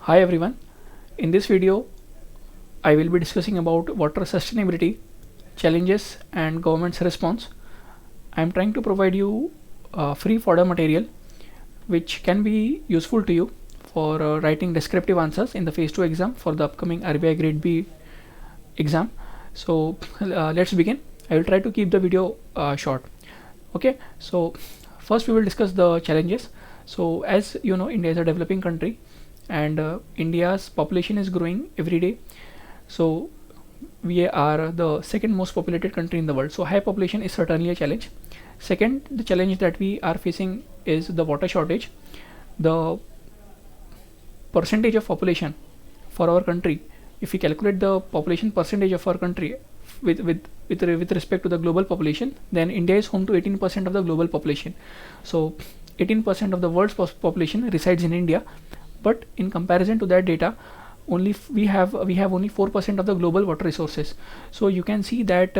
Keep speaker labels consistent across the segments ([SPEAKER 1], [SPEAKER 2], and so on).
[SPEAKER 1] Hi everyone, in this video I will be discussing about water sustainability, challenges and government's response. I am trying to provide you free fodder material which can be useful to you for writing descriptive answers in the phase 2 exam for the upcoming RBI grade B exam. So let's begin. I will try to keep the video short. Okay, so first we will discuss the challenges. So as you know, India is a developing country and India's population is growing every day. So we are the second most populated country in the world. So high population is certainly a challenge. Second, the challenge that we are facing is the water shortage. The percentage of population for our country, if we calculate the population percentage of our country with respect to the global population, then India is home to 18% of the global population. So 18% of the world's population resides in India, but in comparison to that data, only we have only 4% of the global water resources. So you can see that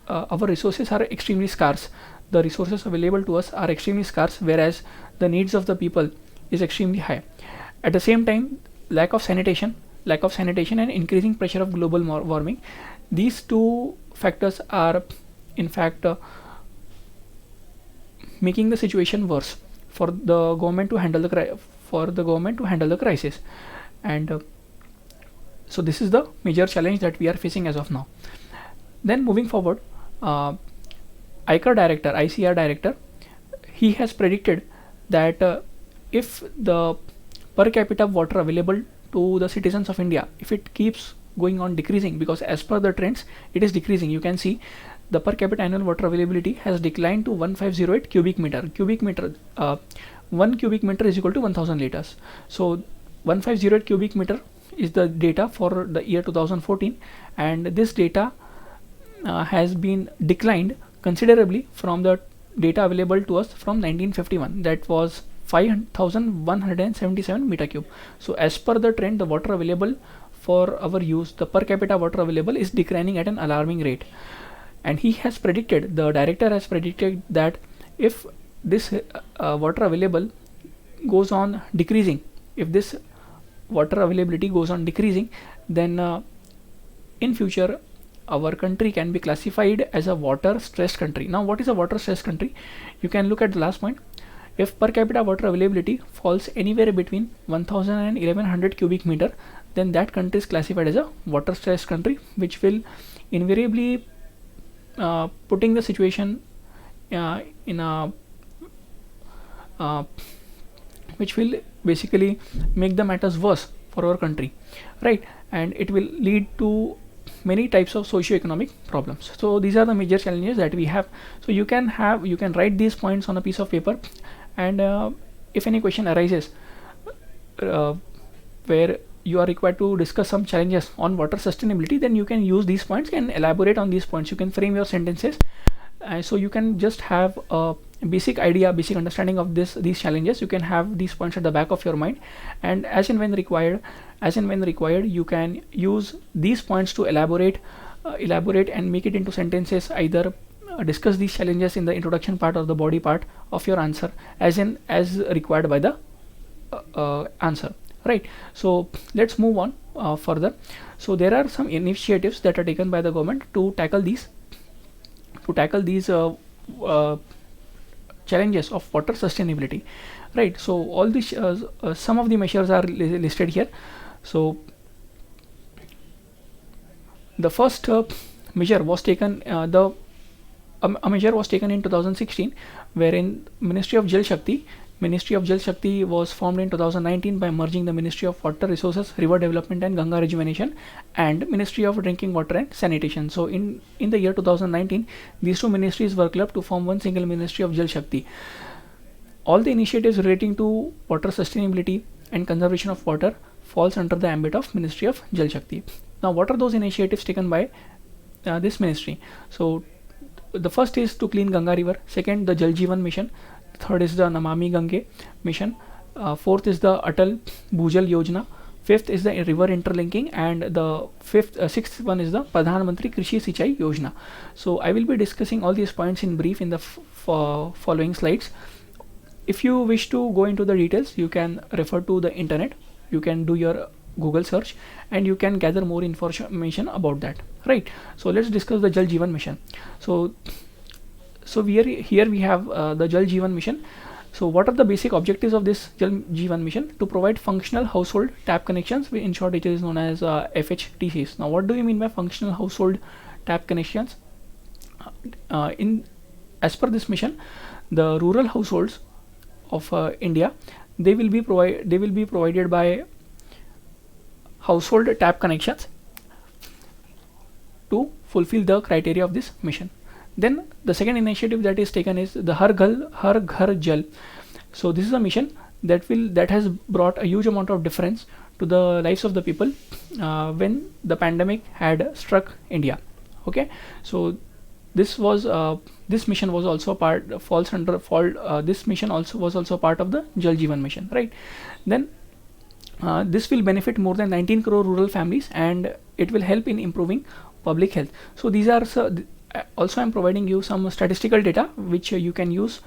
[SPEAKER 1] our resources are extremely scarce. The resources available to us are extremely scarce, whereas the needs of the people is extremely high. At the same time, lack of sanitation and increasing pressure of global warming, these two factors are in fact making the situation worse for the government to handle the crisis. And so this is the major challenge that we are facing as of now. Then moving forward, ICR director, he has predicted that if the per capita water available to the citizens of India, if it keeps going on decreasing, because as per the trends it is decreasing. You can see the per capita annual water availability has declined to 1508 cubic meter. 1 cubic meter is equal to 1000 liters. So 1508 cubic meter is the data for the year 2014, and this data has been declined considerably from the data available to us from 1951, that was 5177 meter cube. So as per the trend, the water available for our use, the per capita water available is declining at an alarming rate. And he has predicted, the director has predicted, that if this water available goes on decreasing, if this water availability goes on decreasing, then in future our country can be classified as a water stressed country. Now what is a water stressed country? You can look at the last point. If per capita water availability falls anywhere between 1000 and 1100 cubic meter, then that country is classified as a water stressed country, which will invariably putting the situation in a which will basically make the matters worse for our country, right? And it will lead to many types of socio-economic problems. So these are the major challenges that we have. So you can write these points on a piece of paper, and if any question arises where you are required to discuss some challenges on water sustainability, then you can use these points and elaborate on these points. You can frame your sentences, so you can just have a basic understanding of these challenges. You can have these points at the back of your mind, and as and when required, you can use these points to elaborate and make it into sentences. Either discuss these challenges in the introduction part or the body part of your answer as required by the answer, right? So let's move on further. So there are some initiatives that are taken by the government to tackle these challenges of water sustainability, right? So all these some of the measures are listed here. So the first measure was taken a measure was taken in 2016, wherein Ministry of Jal Shakti was formed in 2019 by merging the Ministry of Water Resources, River Development and Ganga Rejuvenation and Ministry of Drinking Water and Sanitation. So in the year 2019, these two ministries were clubbed to form one single Ministry of Jal Shakti. All the initiatives relating to water sustainability and conservation of water falls under the ambit of Ministry of Jal Shakti. Now what are those initiatives taken by this ministry? So the first is to clean Ganga river, second the Jal Jeevan mission, third is the Namami Ganga mission, fourth is the AtalBhujal Yojna, fifth is the river interlinking, and the sixth one is the Pradhan Mantri Krishi Sinchai Yojna. So I will be discussing all these points in brief in the following slides. If you wish to go into the details, you can refer to the internet. you can do your Google search and you can gather more information about that, right? So let's discuss the Jal Jeevan mission. So here we have the Jal Jeevan mission. So what are the basic objectives of this Jal Jeevan mission? To provide functional household tap connections, in short it is known as FHTCs. Now what do you mean by functional household tap connections? As per this mission, the rural households of India, they will be provided by household tap connections to fulfill the criteria of this mission. Then the second initiative that is taken is the Har Ghar Jal. So this is a mission that has brought a huge amount of difference to the lives of the people when the pandemic had struck India. Okay, so this mission was also this mission was also part of the Jal Jeevan mission, right? Then this will benefit more than 19 crore rural families and it will help in improving public health. So these are also I'm providing you some statistical data which you can use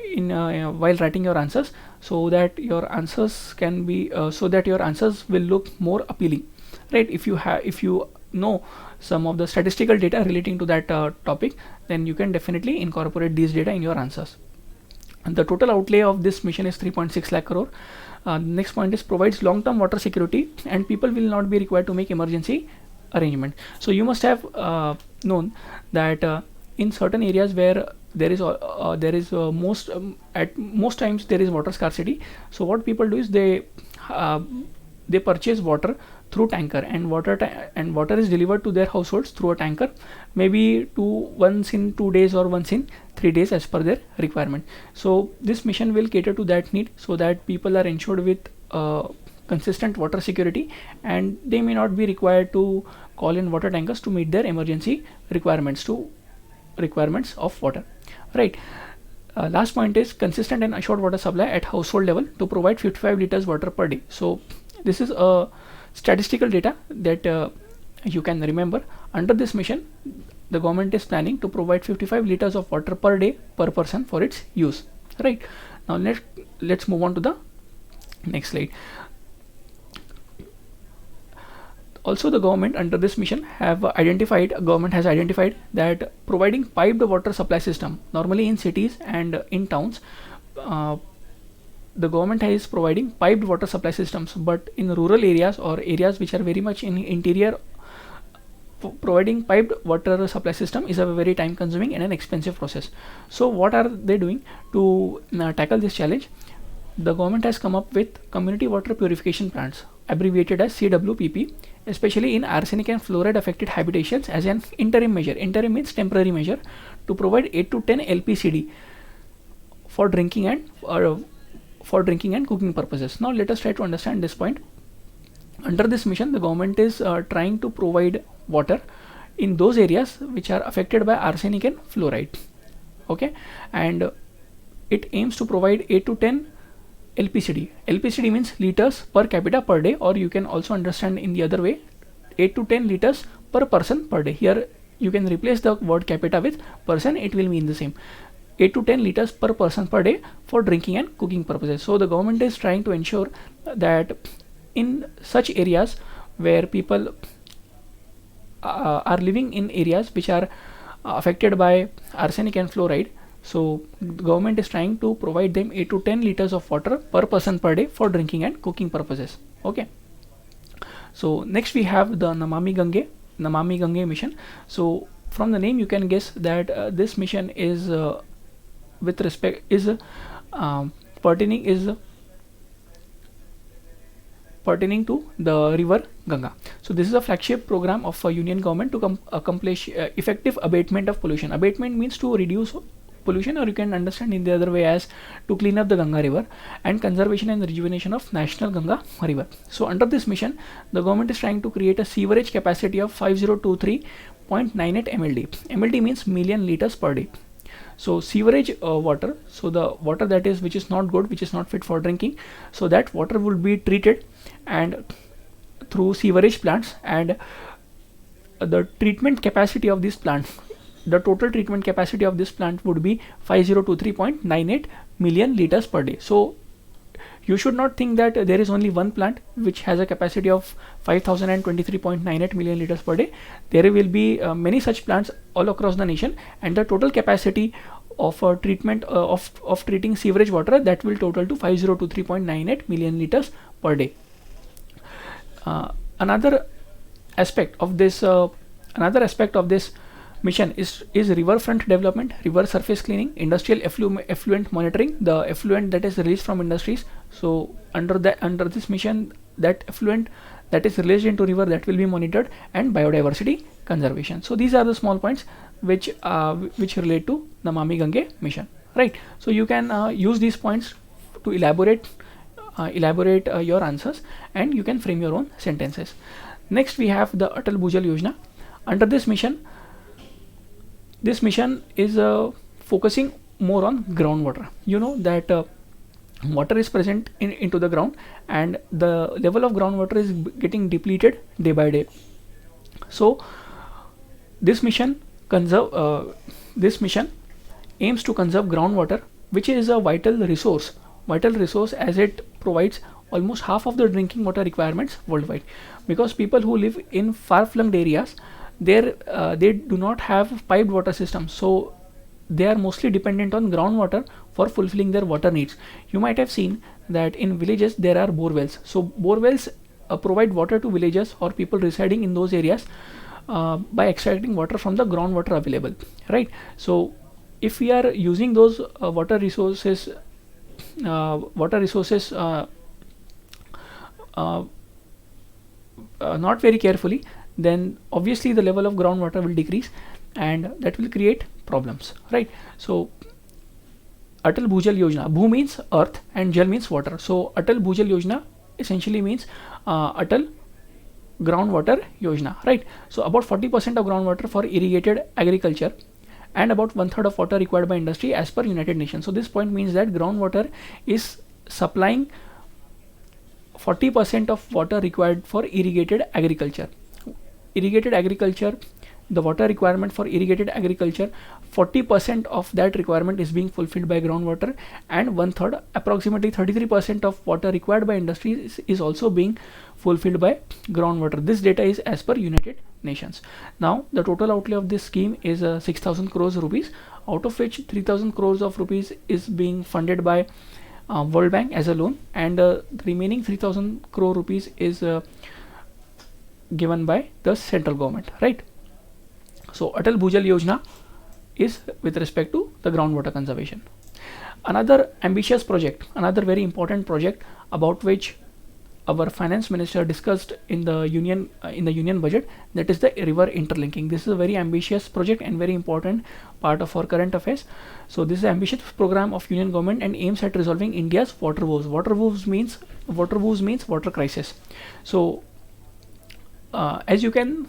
[SPEAKER 1] in while writing your answers, so that your answers can be your answers will look more appealing, right? If you know some of the statistical data relating to that topic, then you can definitely incorporate these data in your answers. And the total outlay of this mission is 3.6 lakh crore. Next point is provides long-term water security and people will not be required to make emergency arrangement. So you must have known that in certain areas where there is at most times there is water scarcity. So what people do is they purchase water through tanker, and water is delivered to their households through a tanker, maybe once in 2 days or once in 3 days as per their requirement. So this mission will cater to that need, so that people are ensured with consistent water security and they may not be required to call in water tankers to meet their emergency requirements of water, right? Last point is consistent and assured water supply at household level to provide 55 liters water per day. So this is a statistical data that you can remember. Under this mission, the government is planning to provide 55 liters of water per day per person for its use, right? Now let's move on to the next slide. Also, the government under this mission has identified that providing piped water supply system, normally in cities and in towns, the government is providing piped water supply systems, but in rural areas or areas which are very much in interior, providing piped water supply system is a very time consuming and an expensive process. So what are they doing to tackle this challenge? The government has come up with community water purification plants, abbreviated as CWPP, especially in arsenic and fluoride affected habitations, as an interim measure. Interim means temporary measure, to provide 8 to 10 LPCD for drinking and cooking purposes. Now let us try to understand this point. Under this mission, the government is trying to provide water in those areas which are affected by arsenic and fluoride. Okay, and it aims to provide 8 to 10 LPCD. LPCD means liters per capita per day, or you can also understand in the other way, 8 to 10 liters per person per day. Here you can replace the word capita with person, it will mean the same. 8 to 10 liters per person per day for drinking and cooking purposes. So the government is trying to ensure that in such areas where people are living in areas which are affected by arsenic and fluoride, so the government is trying to provide them 8 to 10 liters of water per person per day for drinking and cooking purposes. Okay, so next we have the Namami Ganga mission. So from the name you can guess that this mission is pertaining to the river Ganga. So this is a flagship program of a union government to accomplish effective abatement of pollution. Abatement means to reduce pollution, or you can understand in the other way as to clean up the Ganga river, and conservation and rejuvenation of national Ganga river. So under this mission, the government is trying to create a sewerage capacity of 5023.98 MLD. MLD means million liters per day. So sewerage water, so the water that is which is not good, which is not fit for drinking, so that water will be treated and through sewerage plants, and the treatment capacity of this plant, the total treatment capacity of this plant would be 5023.98 million liters per day. So You should not think that there is only one plant which has a capacity of 5023.98 million liters per day. There will be many such plants all across the nation, and the total capacity of treatment of treating sewerage water, that will total to 5023.98 million liters per day. Another aspect of this mission is riverfront development, river surface cleaning, industrial effluent monitoring, the effluent that is released from industries. So under this mission, that effluent that is released into river, that will be monitored, and biodiversity conservation. So these are the small points which relate to Namami Ganga mission, right? So you can use these points to elaborate your answers, and you can frame your own sentences. Next, we have the AtalBhujal Yojna. Under this mission is focusing more on groundwater. You know that water is present into the ground, and the level of groundwater is getting depleted day by day. So this mission aims to conserve groundwater, which is a vital resource as it provides almost half of the drinking water requirements worldwide. Because people who live in far-flung areas, they do not have piped water systems, so they are mostly dependent on groundwater for fulfilling their water needs. You might have seen that in villages there are bore wells. So bore wells provide water to villagers or people residing in those areas by extracting water from the groundwater available, right? So if we are using those water resources not very carefully, then obviously the level of groundwater will decrease, and that will create problems, right? So AtalBhujal Yojna, Bhu means earth and Jal means water. So AtalBhujal Yojna essentially means Atal Groundwater Yojna, right? So about 40% of groundwater for irrigated agriculture, and about 1/3 of water required by industry as per United Nations. So this point means that groundwater is supplying 40% of water required for irrigated agriculture. The water requirement for irrigated agriculture, 40% of that requirement is being fulfilled by groundwater, and 1/3, approximately 33% of water required by industries is also being fulfilled by groundwater. This data is as per United Nations. Now the total outlay of this scheme is 6,000 crores rupees, out of which 3,000 crores of rupees is being funded by World Bank as a loan, and the remaining 3,000 crore rupees is given by the central government, right? So AtalBhujal Yojna is with respect to the groundwater conservation. Another ambitious project, another very important project about which our finance minister discussed in the union budget, that is the river interlinking. This is a very ambitious project and very important part of our current affairs. So this is an ambitious program of union government and aims at resolving India's water woes. Water woes means water crisis. So as you can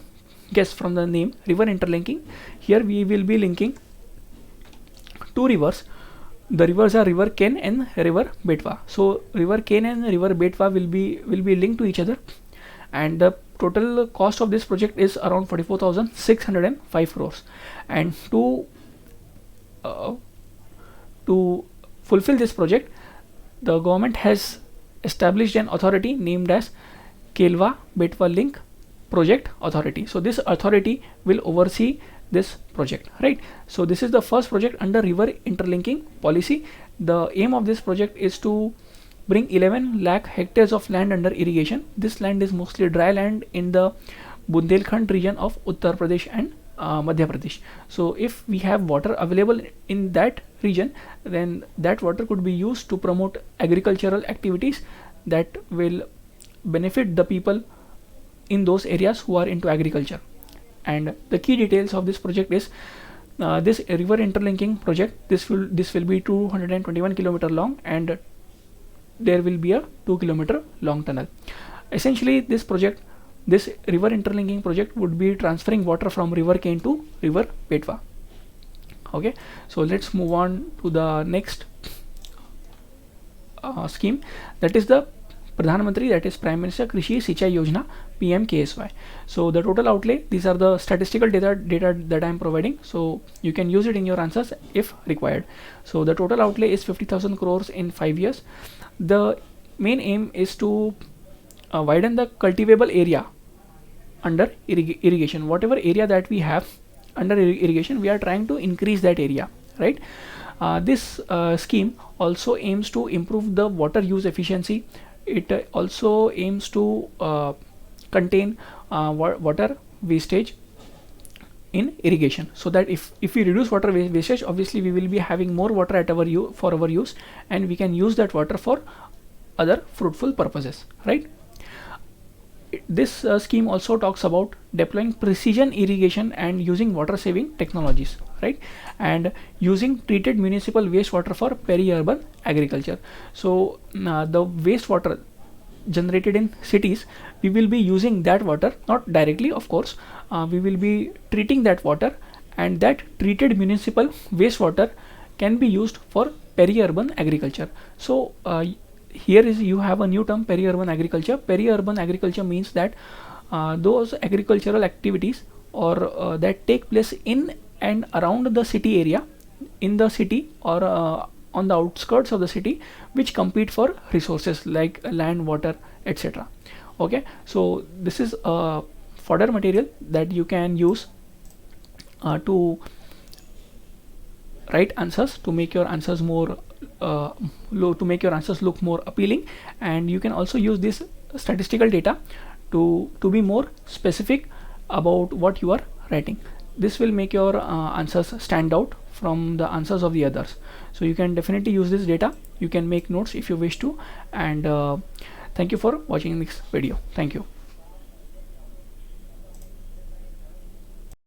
[SPEAKER 1] guess from the name, river interlinking, here we will be linking two rivers. The rivers are River Ken and River Betwa. So River Ken and River Betwa will be linked to each other, and the total cost of this project is around 44,605 crores. And to fulfill this project, the government has established an authority named as Kelwa Betwa Link Project Authority. So this authority will oversee this project, right? So this is the first project under river interlinking policy. The aim of this project is to bring 11 lakh hectares of land under irrigation. This land is mostly dry land in the Bundelkhand region of Uttar Pradesh and Madhya Pradesh. So if we have water available in that region, then that water could be used to promote agricultural activities that will benefit the people in those areas who are into agriculture. And the key details of this project is this river interlinking project. This will be 221 km long, and there will be a 2 km long tunnel. Essentially, this river interlinking project would be transferring water from River Ken to River Betwa. Okay, so let's move on to the next scheme, that is the Pradhan Mantri, that is Prime Minister Krishi Sinchai Yojna, PMKSY. So the total outlay, these are the statistical data that I am providing, so you can use it in your answers if required. So the total outlay is 50,000 crores in 5 years. The main aim is to widen the cultivable area under irrigation. Whatever area that we have under irrigation, we are trying to increase that area, right? This scheme also aims to improve the water use efficiency. It also aims to contain water wastage in irrigation, so that if we reduce water wastage, obviously we will be having more water at our for our use, and we can use that water for other fruitful purposes, right? This scheme also talks about deploying precision irrigation and using water saving technologies, right? And using treated municipal wastewater for peri-urban agriculture. So the wastewater generated in cities, we will be using that water, not directly of course, we will be treating that water, and that treated municipal wastewater can be used for peri-urban agriculture. So here is you have a new term, peri-urban agriculture. Peri-urban agriculture means that those agricultural activities or that take place in and around the city area, in the city or on the outskirts of the city, which compete for resources like land, water, etc. Okay, so this is a fodder material that you can use to write answers, to make your answers more to make your answers look more appealing, and you can also use this statistical data to be more specific about what you are writing. This will make your answers stand out from the answers of the others. So you can definitely use this data. You can make notes if you wish to, and thank you for watching this video. Thank you.